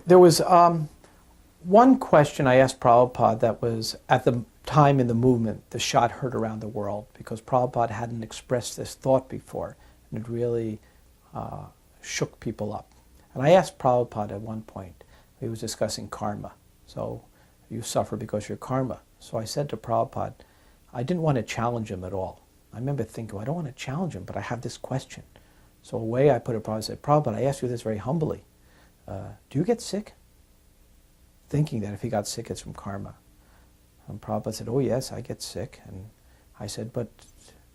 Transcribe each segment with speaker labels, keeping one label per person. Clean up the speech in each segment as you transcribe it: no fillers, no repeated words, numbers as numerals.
Speaker 1: There was one question I asked Prabhupada that was at the time in the movement, the shot heard around the world, because Prabhupada hadn't expressed this thought before, and it really shook people up. And I asked Prabhupada at one point, he was discussing karma. So you suffer because of your karma. So I said to Prabhupada, I didn't want to challenge him at all. I remember thinking, well, I don't want to challenge him, but I have this question. So a way I put it, Prabhupada said, Prabhupada, I ask you this very humbly. Do you get sick? Thinking that if he got sick, it's from karma. And Prabhupada said, oh yes, I get sick. And I said, but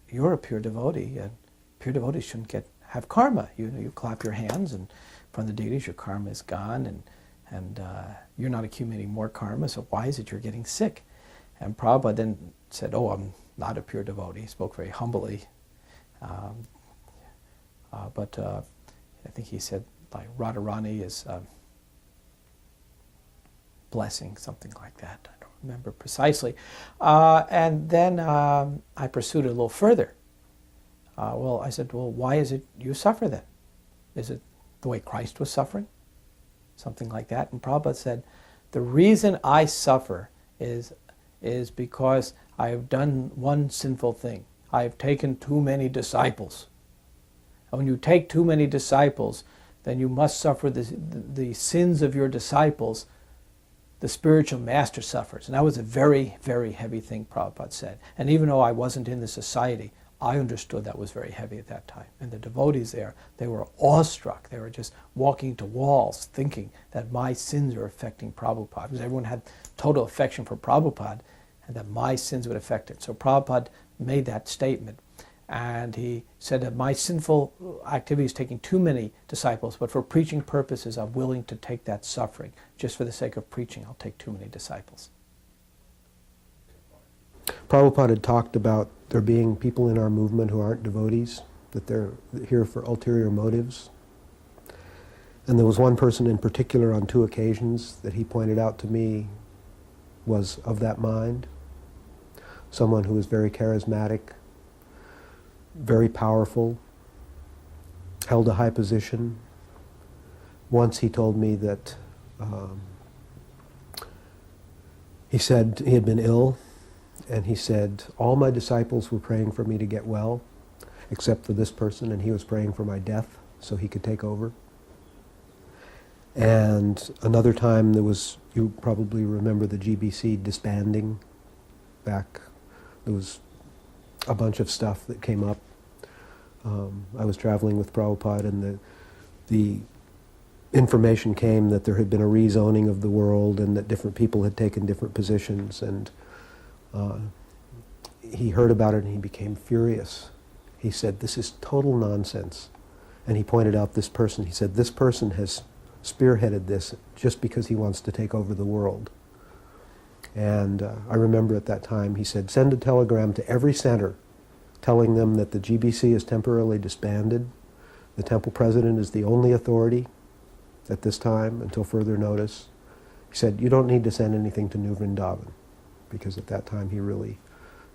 Speaker 1: you're a pure devotee, and pure devotees shouldn't have karma. You clap your hands, and from the deities, your karma is gone, and you're not accumulating more karma, so why is it you're getting sick? And Prabhupada then said, oh, I'm not a pure devotee. He spoke very humbly. But I think he said, like, Radharani is blessing, something like that. I don't remember precisely. And then I pursued it a little further. Well, I said, well, why is it you suffer then? Is it the way Christ was suffering? Something like that. And Prabhupada said, the reason I suffer is because I have done one sinful thing. I have taken too many disciples. And when you take too many disciples, then you must suffer the sins of your disciples. The spiritual master suffers. And that was a very, very heavy thing Prabhupada said. And even though I wasn't in the society, I understood that was very heavy at that time. And the devotees there, they were awestruck. They were just walking to walls thinking that my sins are affecting Prabhupada. Because everyone had total affection for Prabhupada and that my sins would affect it. So Prabhupada made that statement. And he said that my sinful activity is taking too many disciples, but for preaching purposes, I'm willing to take that suffering. Just for the sake of preaching, I'll take too many disciples.
Speaker 2: Prabhupada had talked about there being people in our movement who aren't devotees, that they're here for ulterior motives. And there was one person in particular on 2 occasions that he pointed out to me was of that mind. Someone who was very charismatic, very powerful, held a high position. Once he told me that he said he had been ill, and he said, all my disciples were praying for me to get well, except for this person, and he was praying for my death so he could take over. And another time there was, you probably remember the GBC disbanding back. There was a bunch of stuff that came up. I was traveling with Prabhupada, and the information came that there had been a rezoning of the world and that different people had taken different positions, and he heard about it and he became furious. He said, this is total nonsense. And he pointed out this person. He said, this person has spearheaded this just because he wants to take over the world. And I remember at that time he said, send a telegram to every center telling them that the GBC is temporarily disbanded. The temple president is the only authority at this time until further notice. He said, you don't need to send anything to New Vrindavan, because at that time he really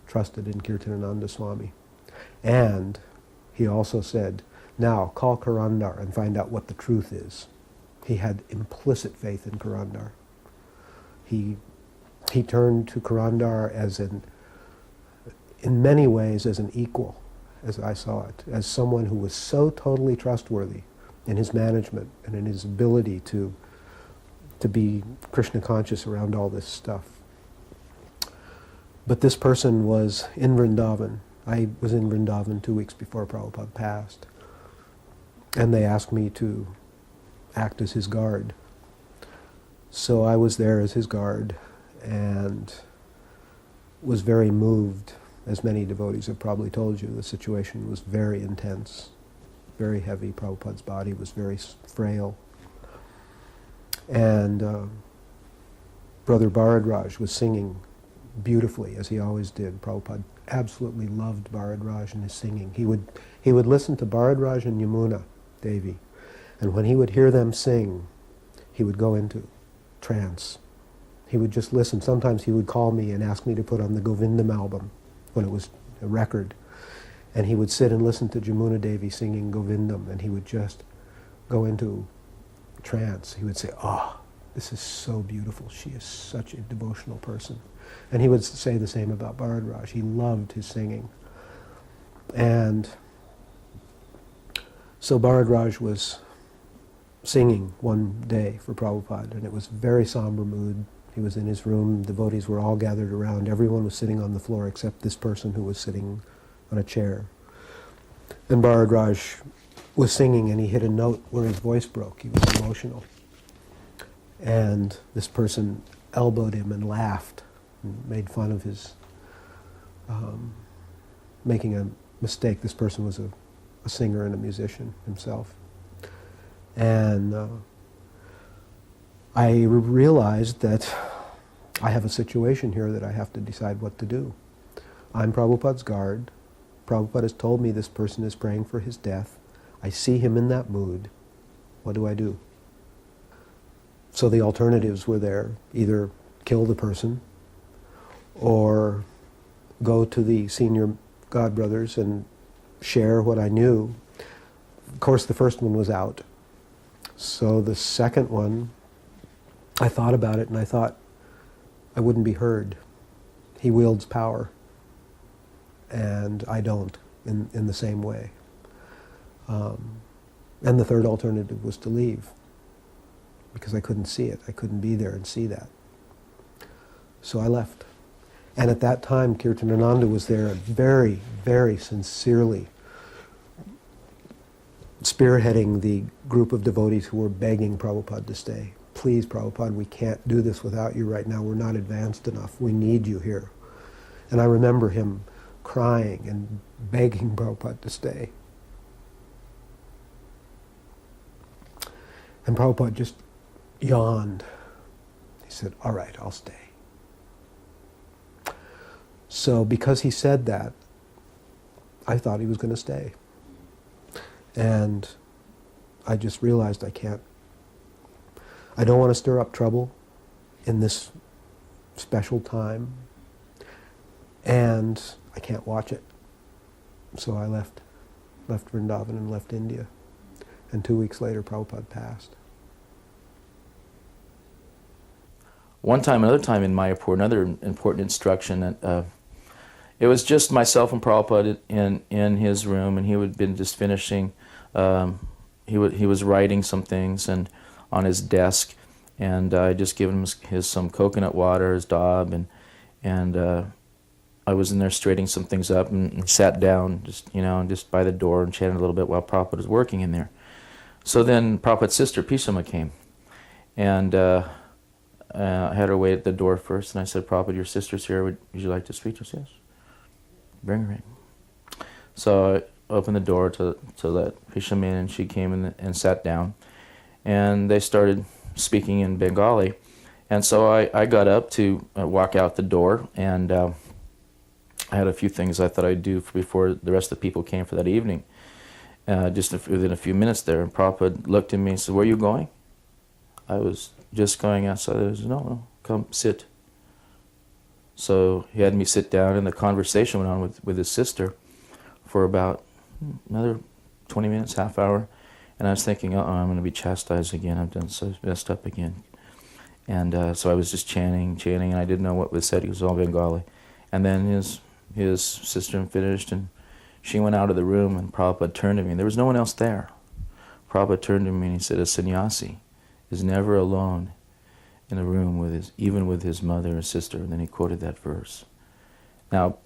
Speaker 2: trusted in Kirtanananda Swami. And he also said, now call Karandar and find out what the truth is. He had implicit faith in Karandar. He turned to Karandar as in many ways as an equal, as I saw it, as someone who was so totally trustworthy in his management and in his ability to be Krishna conscious around all this stuff. But this person was in Vrindavan. I was in Vrindavan 2 weeks before Prabhupada passed. And they asked me to act as his guard. So I was there as his guard and was very moved. As many devotees have probably told you, the situation was very intense, very heavy. Prabhupada's body was very frail. And Brother Bharadraj was singing beautifully, as he always did. Prabhupada absolutely loved Bharadraj and his singing. He would listen to Bharadraj and Yamuna Devi, and when he would hear them sing, he would go into trance. He would just listen. Sometimes he would call me and ask me to put on the Govindam album when it was a record, and he would sit and listen to Yamuna Devi singing Govindam, and he would just go into trance, he would say, "Oh, this is so beautiful. She is such a devotional person." And he would say the same about Bharadwaj. He loved his singing. And so Bharadwaj was singing one day for Prabhupada, and it was a very somber mood. He was in his room, devotees were all gathered around, everyone was sitting on the floor except this person who was sitting on a chair. And Bharadwaj was singing and he hit a note where his voice broke. He was emotional. And this person elbowed him and laughed and made fun of his making a mistake. This person was a singer and a musician himself. And I realized that I have a situation here that I have to decide what to do. I'm Prabhupada's guard. Prabhupada has told me this person is praying for his death. I see him in that mood. What do I do? So the alternatives were there. Either kill the person or go to the senior godbrothers and share what I knew. Of course, the first one was out. So the second one, I thought about it and I thought I wouldn't be heard. He wields power and I don't in the same way. And the third alternative was to leave because I couldn't see it. I couldn't be there and see that. So I left. And at that time, Kirtanananda was there very, very sincerely spearheading the group of devotees who were begging Prabhupada to stay. Please, Prabhupada, we can't do this without you right now. We're not advanced enough. We need you here. And I remember him crying and begging Prabhupada to stay. And Prabhupada just yawned. He said, "All right, I'll stay." So because he said that, I thought he was going to stay. And I just realized I don't want to stir up trouble in this special time, and I can't watch it. So I left Vrindavan and left India. And 2 weeks later, Prabhupada passed.
Speaker 3: Another time in Mayapur, another important instruction, it was just myself and Prabhupada in his room, and he had been just finishing, he was writing some things and on his desk, and I just given him some coconut water, his dab, and I was in there straightening some things up and sat down just by the door and chatted a little bit while Prabhupada was working in there. So then Prabhupada's sister, Pisama, came, and I had her wait at the door first, and I said, "Prabhupada, your sister's here. Would you like to speak to us?" "Yes." "Bring her in." So I opened the door to let Pisama in, and she came in and sat down, and they started speaking in Bengali. And so I got up to walk out the door, and I had a few things I thought I'd do before the rest of the people came for that evening. Just within a few minutes there, and Prabhupada looked at me and said, "Where are you going?" I was just going outside. I said, no, come sit. So he had me sit down, and the conversation went on with his sister for about another 20 minutes, half hour. And I was thinking, I'm going to be chastised again. I've done so messed up again. And so I was just chanting, and I didn't know what was said. He was all Bengali. And then his sister finished, and she went out of the room, and Prabhupada turned to me. There was no one else there. Prabhupada turned to me and he said, "A sannyasi is never alone in a room even with his mother or sister." And then he quoted that verse. Now,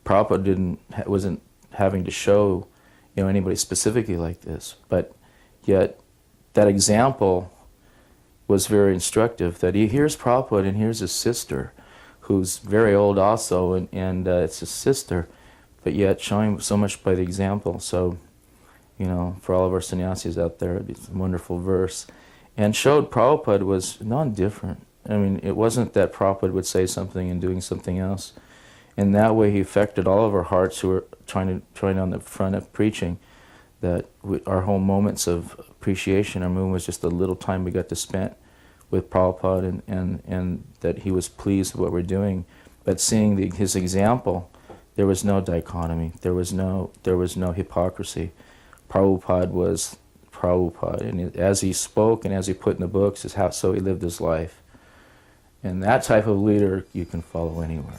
Speaker 3: Prabhupada wasn't having to show anybody specifically like this, but yet that example was very instructive, that he hears Prabhupada and hears his sister, who's very old also, and it's his sister, but yet showing so much by the example. So, for all of our sannyasis out there, it's a wonderful verse. And showed Prabhupada was non-different. I mean, it wasn't that Prabhupada would say something and doing something else. In that way, he affected all of our hearts who were trying on the front of preaching, that our whole moments of appreciation, our movement was just the little time we got to spend with Prabhupada, and that he was pleased with what we're doing. But seeing his example, there was no dichotomy. There was no hypocrisy. Prabhupada was Prabhupada. And as he spoke and as he put in the books, is how so he lived his life. And that type of leader you can follow anywhere.